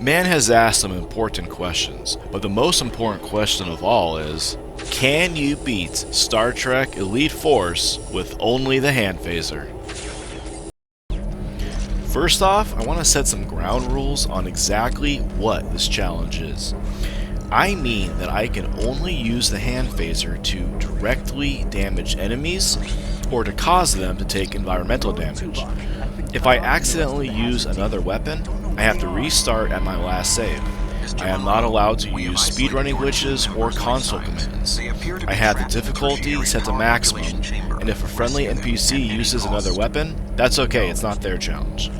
Man has asked some important questions, but the most important question of all is, can you beat Star Trek Elite Force with only the hand phaser? First off, I want to set some ground rules on exactly what this challenge is. I mean that I can only use the hand phaser to directly damage enemies or to cause them to take environmental damage. If I accidentally use another weapon, I have to restart at my last save. I am not allowed to use speedrunning glitches or console commands. I have the difficulty set to maximum, and if a friendly NPC uses another weapon, that's okay, it's not their challenge.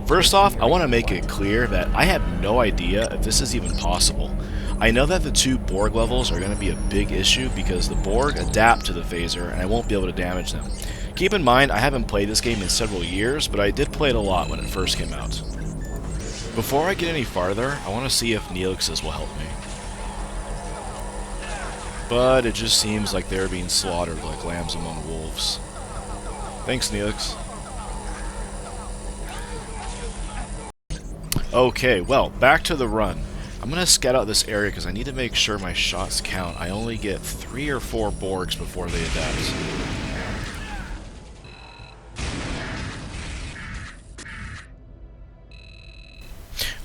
First off, I want to make it clear that I have no idea if this is even possible. I know that the 2 Borg levels are going to be a big issue because the Borg adapt to the phaser and I won't be able to damage them. Keep in mind, I haven't played this game in several years, but I did play it a lot when it first came out. Before I get any farther, I want to see if Neelixes will help me. But it just seems like they're being slaughtered like lambs among wolves. Thanks, Neelix. Okay, well, back to the run. I'm going to scout out this area because I need to make sure my shots count. I only get 3 or 4 Borgs before they adapt.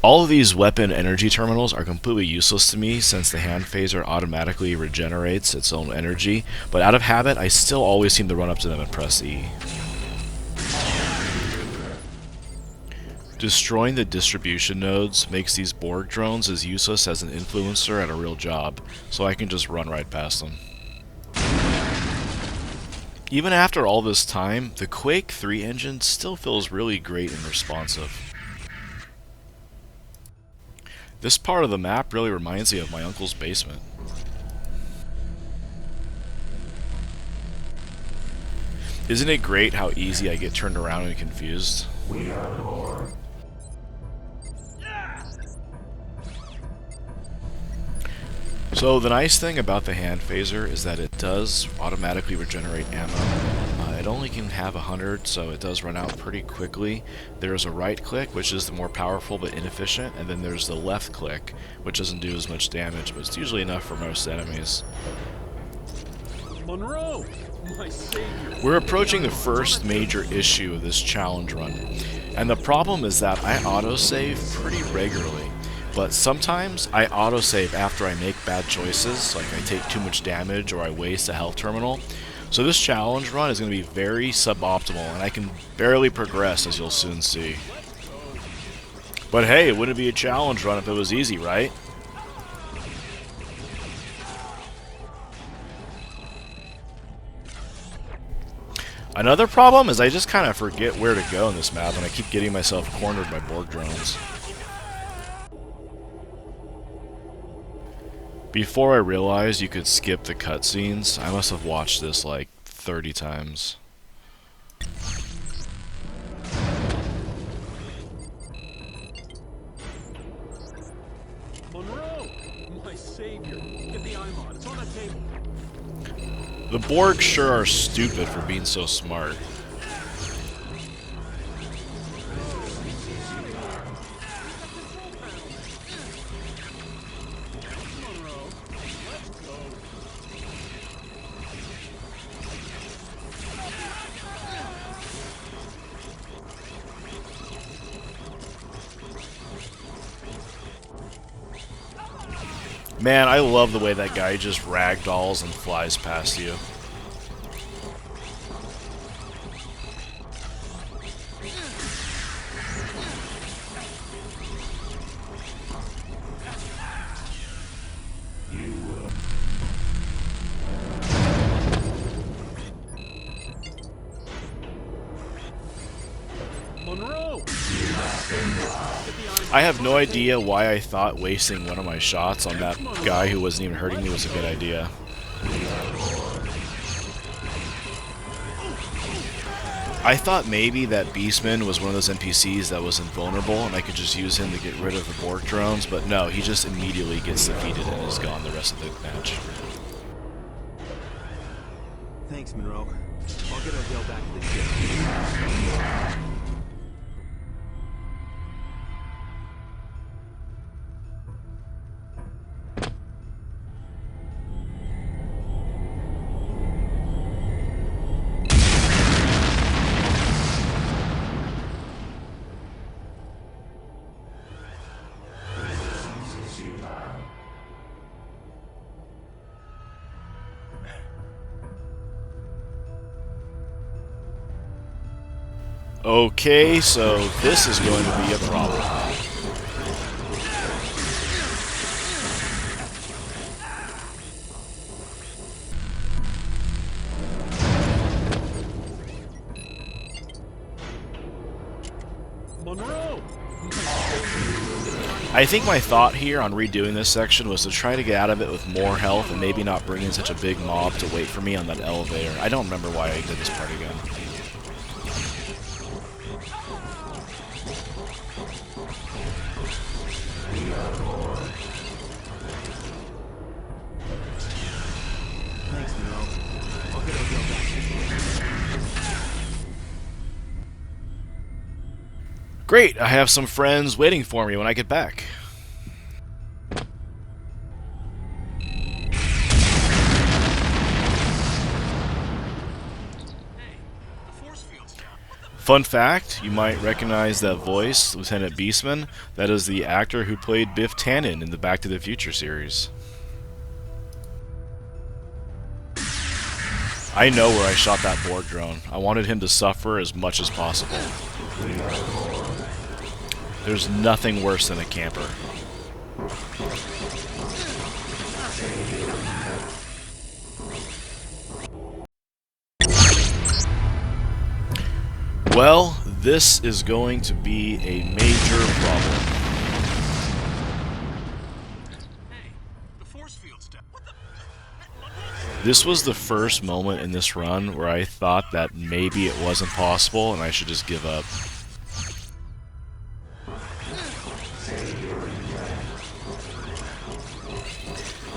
All of these weapon energy terminals are completely useless to me since the hand phaser automatically regenerates its own energy, but out of habit I still always seem to run up to them and press E. Destroying the distribution nodes makes these Borg drones as useless as an influencer at a real job, so I can just run right past them. Even after all this time, the Quake 3 engine still feels really great and responsive. This part of the map really reminds me of my uncle's basement. Isn't it great how easy I get turned around and confused? We are the Borg. So the nice thing about the hand phaser is that it does automatically regenerate ammo. It only can have 100, so it does run out pretty quickly. There's a right click, which is the more powerful but inefficient, and then there's the left click, which doesn't do as much damage, but it's usually enough for most enemies. Monroe, my savior. We're approaching the first major issue of this challenge run, and the problem is that I autosave pretty regularly. But sometimes I autosave after I make bad choices, like I take too much damage or I waste a health terminal. So this challenge run is going to be very suboptimal, and I can barely progress, as you'll soon see. But hey, it wouldn't be a challenge run if it was easy, right? Another problem is I just kind of forget where to go in this map, and I keep getting myself cornered by Borg drones. Before I realized you could skip the cutscenes, I must have watched this like 30 times. Monroe, my savior. Get the IMOD. It's on the table. The Borg sure are stupid for being so smart. Man, I love the way that guy just ragdolls and flies past you. Monroe. I have no idea why I thought wasting one of my shots on that guy who wasn't even hurting me was a good idea. I thought maybe that Beastman was one of those NPCs that was invulnerable and I could just use him to get rid of the Borg drones, but no, he just immediately gets defeated and is gone the rest of the match. Thanks, Monroe. I'll get Odell back to the ship. Okay, so this is going to be a problem. Monroe! I think my thought here on redoing this section was to try to get out of it with more health and maybe not bring in such a big mob to wait for me on that elevator. I don't remember why I did this part again. Thanks, Monroe. I'll get our girl back. Great, I have some friends waiting for me when I get back. Fun fact, you might recognize that voice, Lieutenant Beastman. That is the actor who played Biff Tannen in the Back to the Future series. I know where I shot that Borg drone. I wanted him to suffer as much as possible. There's nothing worse than a camper. Well, this is going to be a major problem. This was the first moment in this run where I thought that maybe it wasn't possible and I should just give up.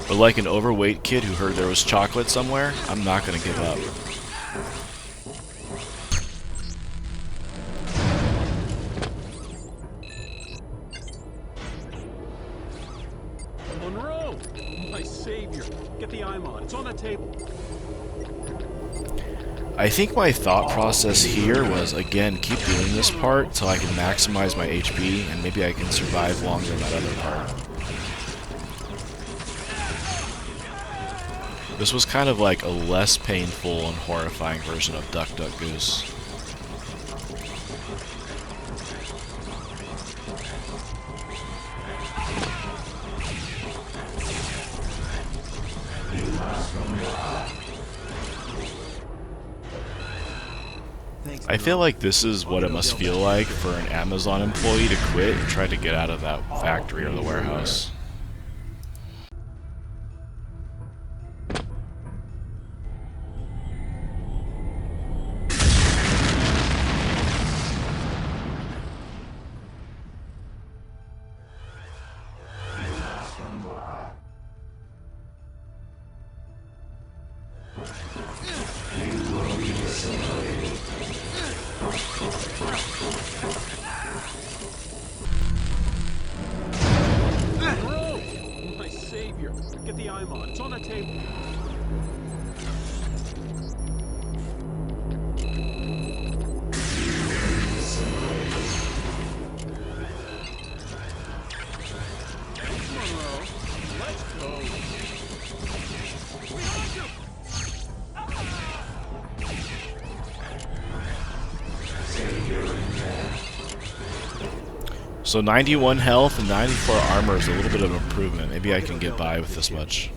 But like an overweight kid who heard there was chocolate somewhere, I'm not going to give up. Monroe! My savior. Get the IMOD. It's on that table. I think my thought process here was, again, keep doing this part till I can maximize my HP and maybe I can survive longer in that other part. This was kind of like a less painful and horrifying version of Duck Duck Goose. I feel like this is what it must feel like for an Amazon employee to quit and try to get out of that factory or the warehouse. Monroe! My savior. Get the IMOD. It's on that table. Monroe, let's go. So 91 health and 94 armor is a little bit of an improvement. Maybe I can get by with this much.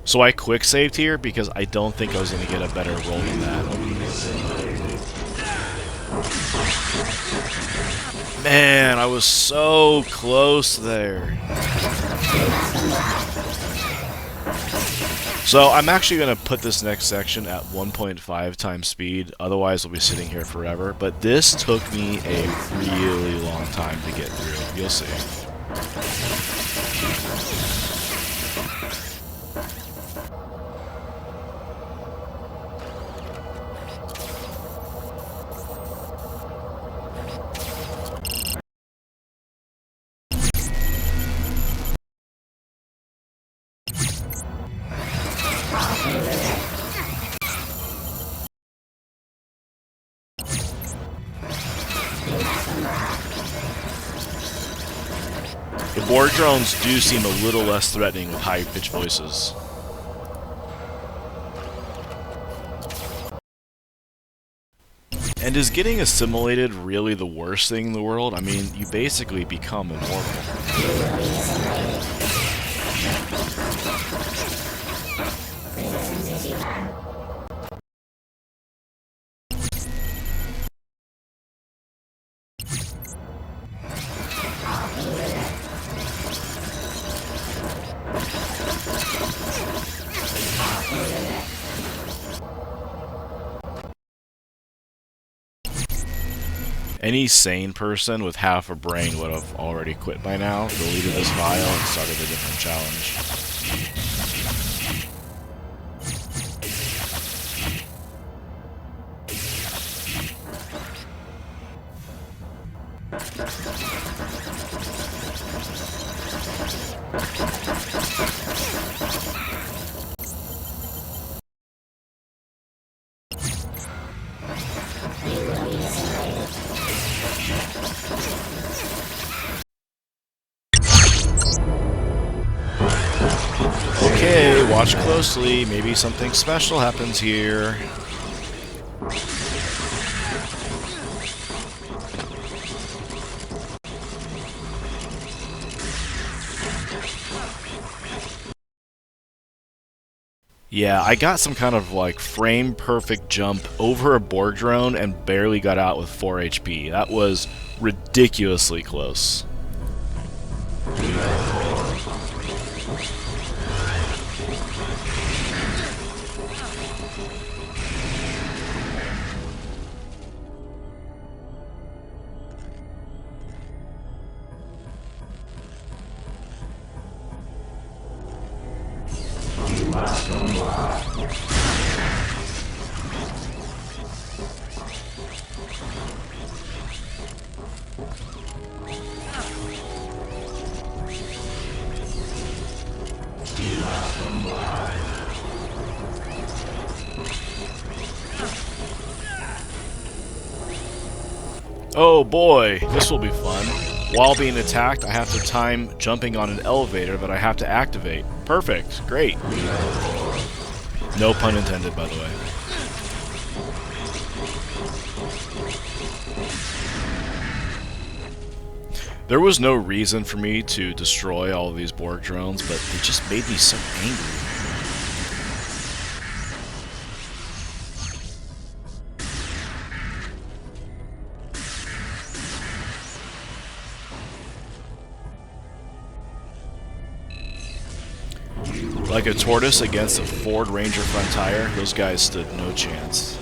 So I quick saved here because I don't think I was going to get a better roll than that. Man, I was so close there. So I'm actually going to put this next section at 1.5 times speed, otherwise we'll be sitting here forever. But this took me a really long time to get through. You'll see. The Borg drones do seem a little less threatening with high-pitched voices. And is getting assimilated really the worst thing in the world? I mean, you basically become immortal. Any sane person with half a brain would have already quit by now, deleted this file, and started a different challenge. Okay, watch closely. Maybe something special happens here. Yeah, I got some kind of like frame perfect jump over a Borg drone and barely got out with 4 HP. That was ridiculously close. Oh boy, this will be fun. While being attacked, I have to time jumping on an elevator that I have to activate. Perfect, great. No pun intended, by the way. There was no reason for me to destroy all of these Borg drones, but they just made me so angry. Like a tortoise against a Ford Ranger front tire, those guys stood no chance.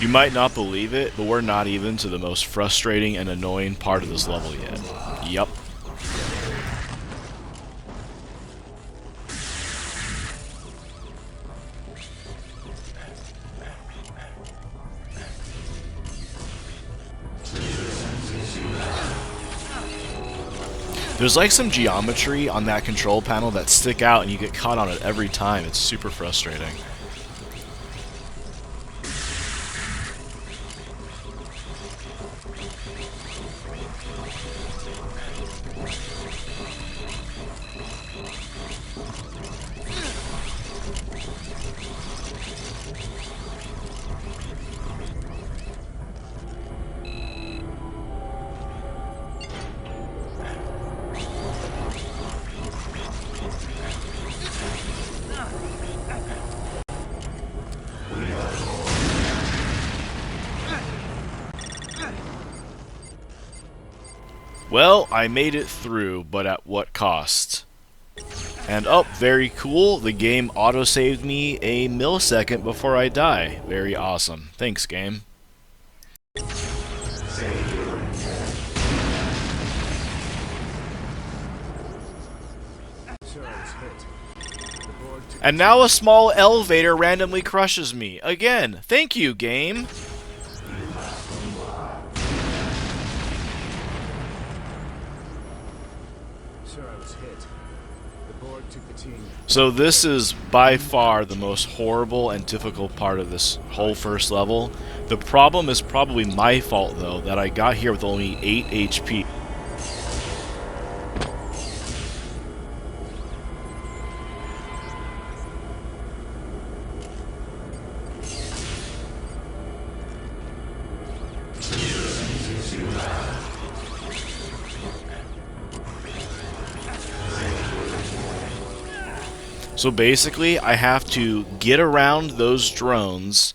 You might not believe it, but we're not even to the most frustrating and annoying part of this level yet. Yup. There's like some geometry on that control panel that stick out and you get caught on it every time. It's super frustrating. Well, I made it through, but at what cost? And oh, very cool, the game auto-saved me a millisecond before I die. Very awesome. Thanks, game. Sir, I was hit. The Borg took And now a small elevator randomly crushes me. Again, thank you, game. Sir, I was hit. The Borg took the team. So this is by far the most horrible and difficult part of this whole first level. The problem is probably my fault, though, that I got here with only 8 HP. So basically, I have to get around those drones,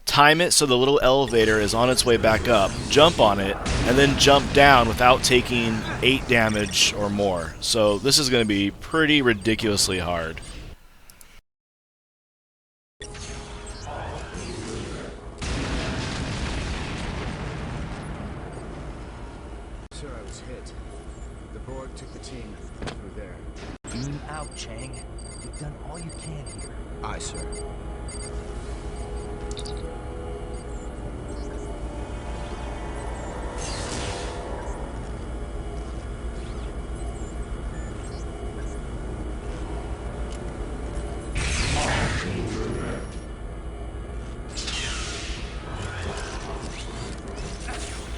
time it so the little elevator is on its way back up, jump on it, and then jump down without taking 8 damage or more. So this is going to be pretty ridiculously hard. Sir, I was hit. The Borg took the team through there. Beam out, Chang. You've done all you can here. Aye, sir.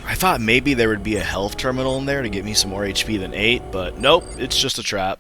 I thought maybe there would be a health terminal in there to get me some more HP than 8, but nope, it's just a trap.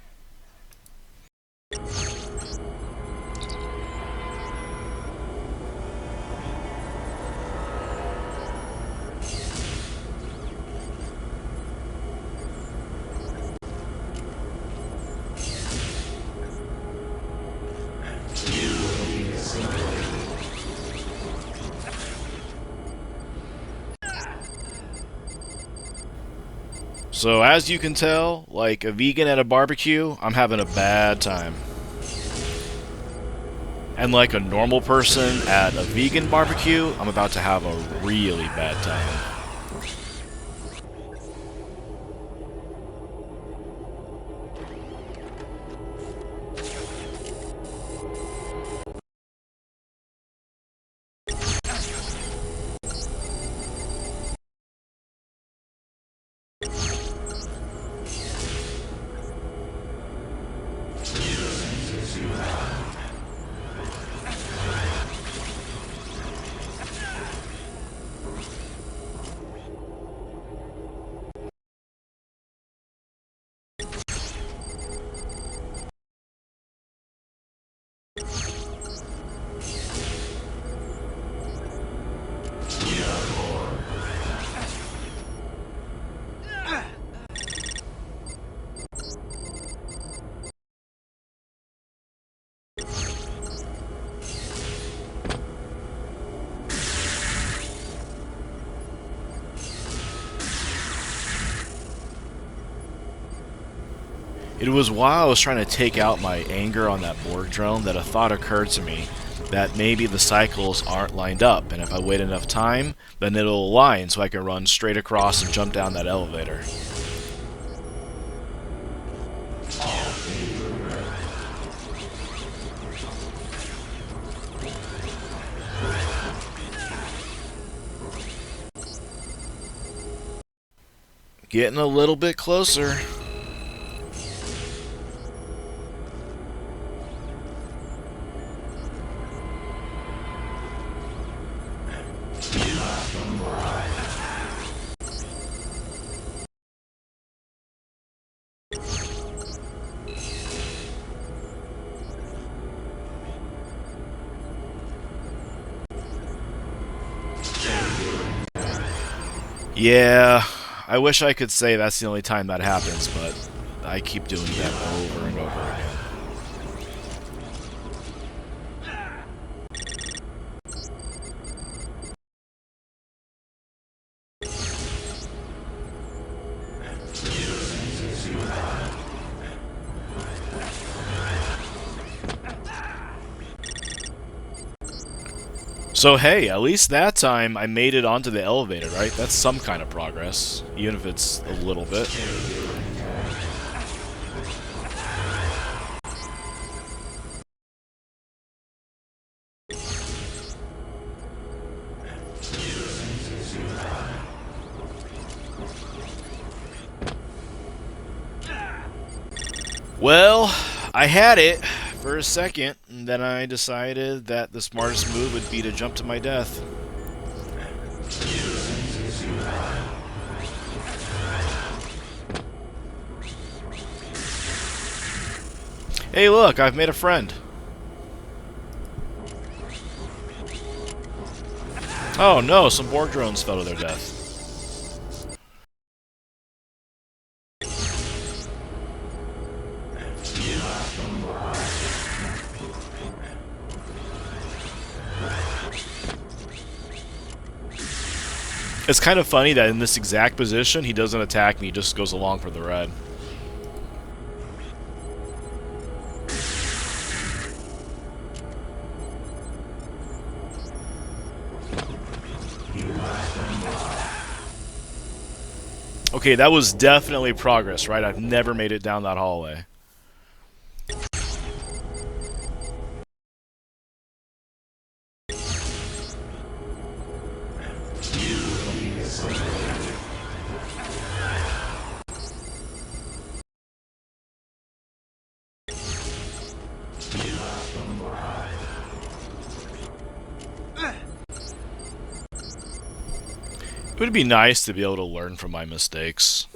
So as you can tell, like a vegan at a barbecue, I'm having a bad time. And like a normal person at a vegan barbecue, I'm about to have a really bad time. It was while I was trying to take out my anger on that Borg drone that a thought occurred to me that maybe the cycles aren't lined up, and if I wait enough time, then it'll align so I can run straight across and jump down that elevator. Getting a little bit closer. Yeah, I wish I could say that's the only time that happens, but I keep doing that over and over again. So hey, at least that time I made it onto the elevator, right? That's some kind of progress, even if it's a little bit. Well, I had it for a second, and then I decided that the smartest move would be to jump to my death. Hey look, I've made a friend. Oh no, some Borg drones fell to their death. It's kind of funny that in this exact position, he doesn't attack me, he just goes along for the ride. Okay, that was definitely progress, right? I've never made it down that hallway. It would be nice to be able to learn from my mistakes.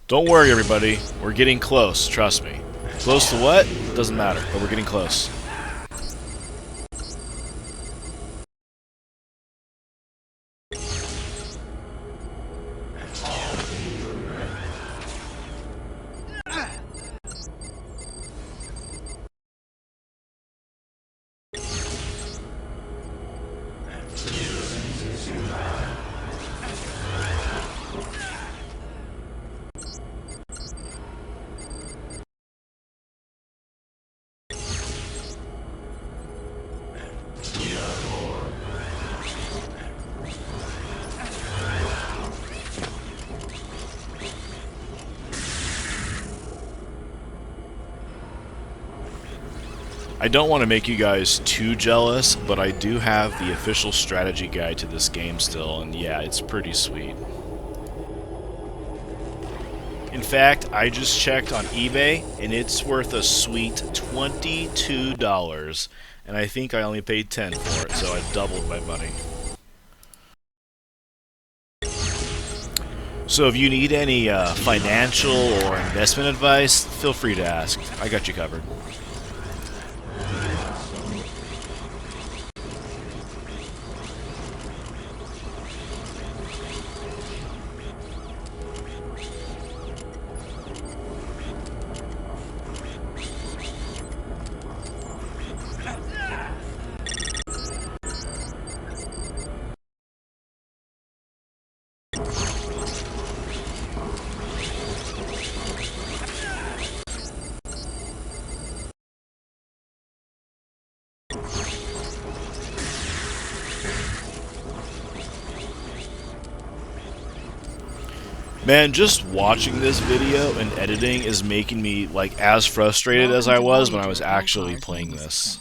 Don't worry, everybody. We're getting close, trust me. Close to what? Doesn't matter, but we're getting close. I don't want to make you guys too jealous, but I do have the official strategy guide to this game still, and yeah, it's pretty sweet. In fact, I just checked on eBay, and it's worth a sweet $22, and I think I only paid $10 for it, so I've doubled my money. So if you need any financial or investment advice, feel free to ask. I got you covered. Man, just watching this video and editing is making me like as frustrated as I was when I was actually playing this.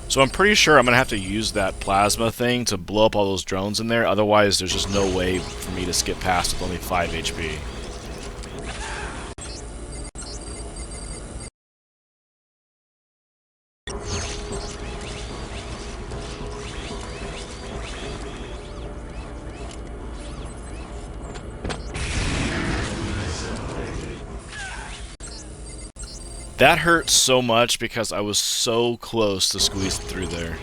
So I'm pretty sure I'm going to have to use that plasma thing to blow up all those drones in there, otherwise there's just no way for me to skip past with only 5 HP. That hurt so much because I was so close to squeezing through there.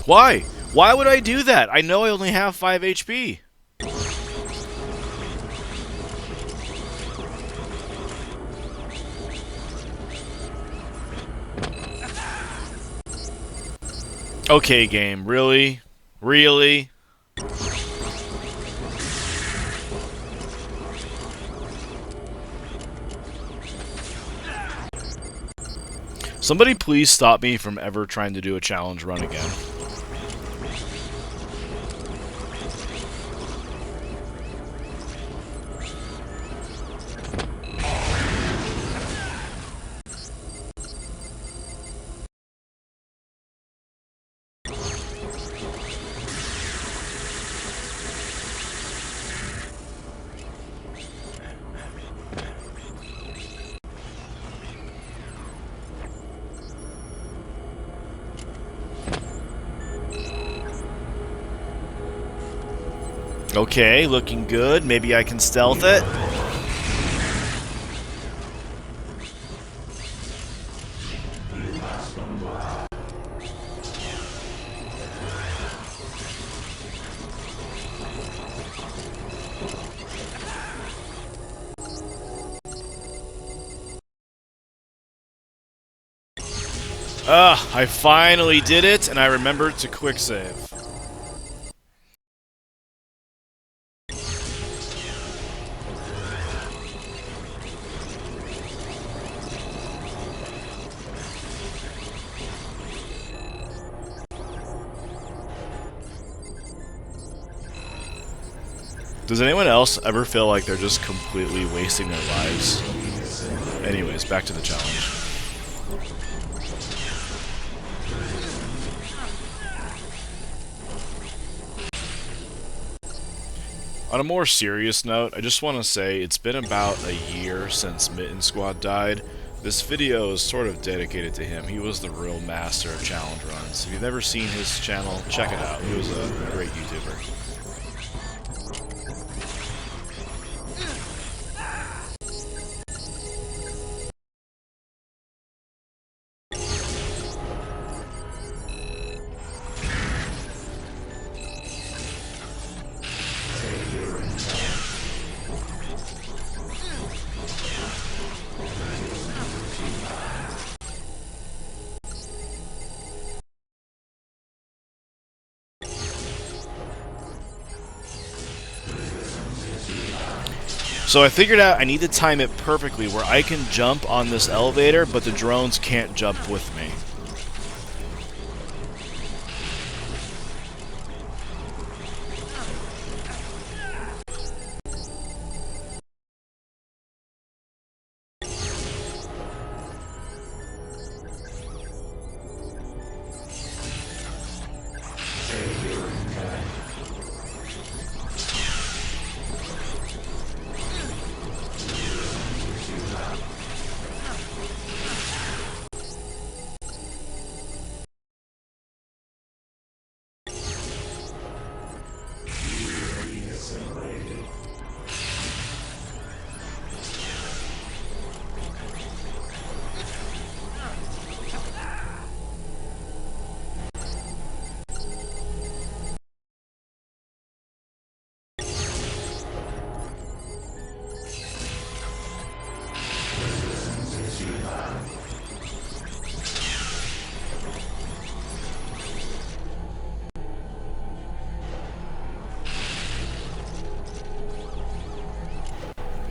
Why? Why would I do that? I know I only have 5 HP. Okay, game. Really? Really? Somebody please stop me from ever trying to do a challenge run again. Okay, looking good. Maybe I can stealth it. I finally did it, and I remembered to quick save. Does anyone else ever feel like they're just completely wasting their lives? Anyways, back to the challenge. On a more serious note, I just want to say it's been about a year since MittenSquad died. This video is sort of dedicated to him. He was the real master of challenge runs. If you've never seen his channel, check it out. He was a great YouTuber. So I figured out I need to time it perfectly where I can jump on this elevator, but the drones can't jump with me.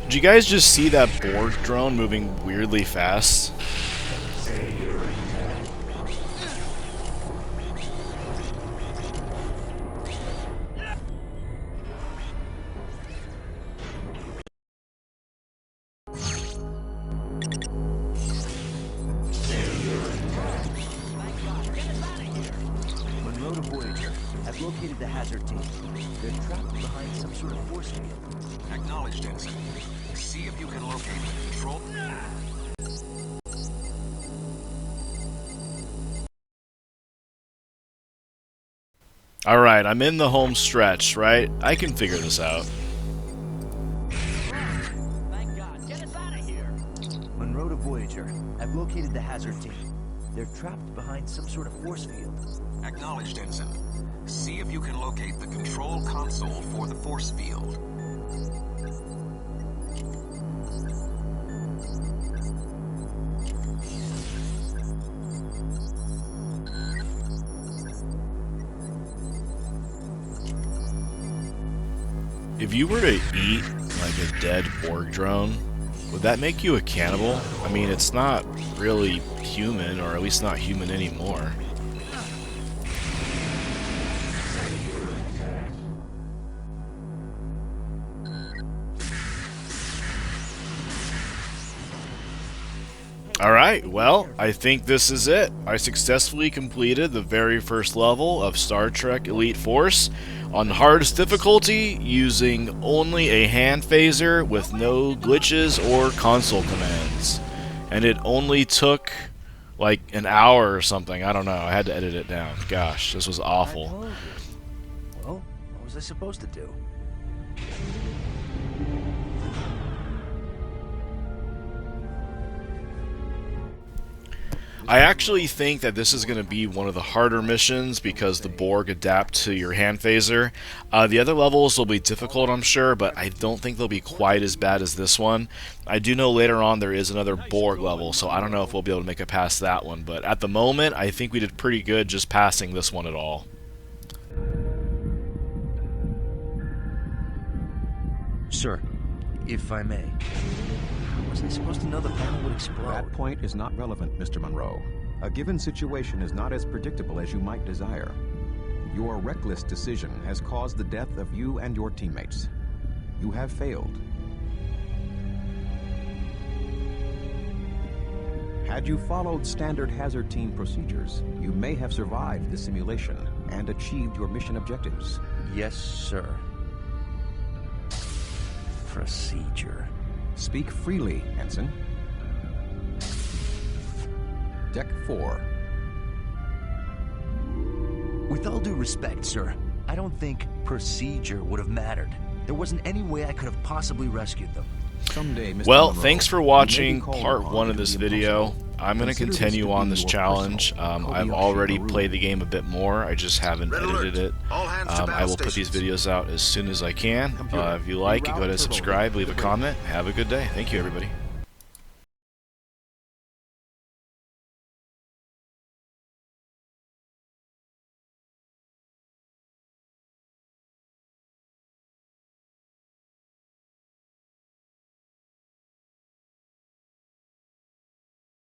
Did you guys just see that Borg drone moving weirdly fast? Monroe to Voyager. I've located the hazard team. They're trapped behind some sort of force field. Acknowledged, Ensign. See if you can locate the control. Alright, I'm in the home stretch, right? I can figure this out. Thank God. Get us out of here. Monroe to Voyager. I've located the hazard team. They're trapped behind some sort of force field. Acknowledged, Ensign. See if you can locate the control console for the force field. if you were to eat like a dead Borg drone, would that make you a cannibal? I mean, it's not really human, or at least not human anymore. Alright, well, I think this is it. I successfully completed the very first level of Star Trek Elite Force on hardest difficulty using only a hand phaser with no glitches or console commands. And it only took like an hour or something. I don't know. I had to edit it down. Gosh, this was awful. Well, what was I supposed to do? I actually think that this is going to be one of the harder missions because the Borg adapt to your hand phaser. The other levels will be difficult, I'm sure, but I don't think they'll be quite as bad as this one. I do know later on there is another Borg level, so I don't know if we'll be able to make it past that one, but at the moment, I think we did pretty good just passing this one at all. Sir, if I may. Was I supposed to know the panel would explode? That point is not relevant, Mr. Monroe. A given situation is not as predictable as you might desire. Your reckless decision has caused the death of you and your teammates. You have failed. Had you followed standard hazard team procedures, you may have survived the simulation and achieved your mission objectives. Yes, sir. Procedure. Speak freely, Ensign. Deck 4. With all due respect, sir, I don't think procedure would have mattered. There wasn't any way I could have possibly rescued them. Someday, Mr. Well, Monroe, thanks for you may watching be called part upon 1 of to this do the video. impossible. I'm going to Consider this continue to on be this your challenge. personal I've Kobayashi already Maru. played the game a bit more. I just haven't Red edited alert. it. All hands to I battle will put these stations. videos out as soon as I can. If you like, go ahead and subscribe, leave a comment. Have a good day. Thank you, everybody.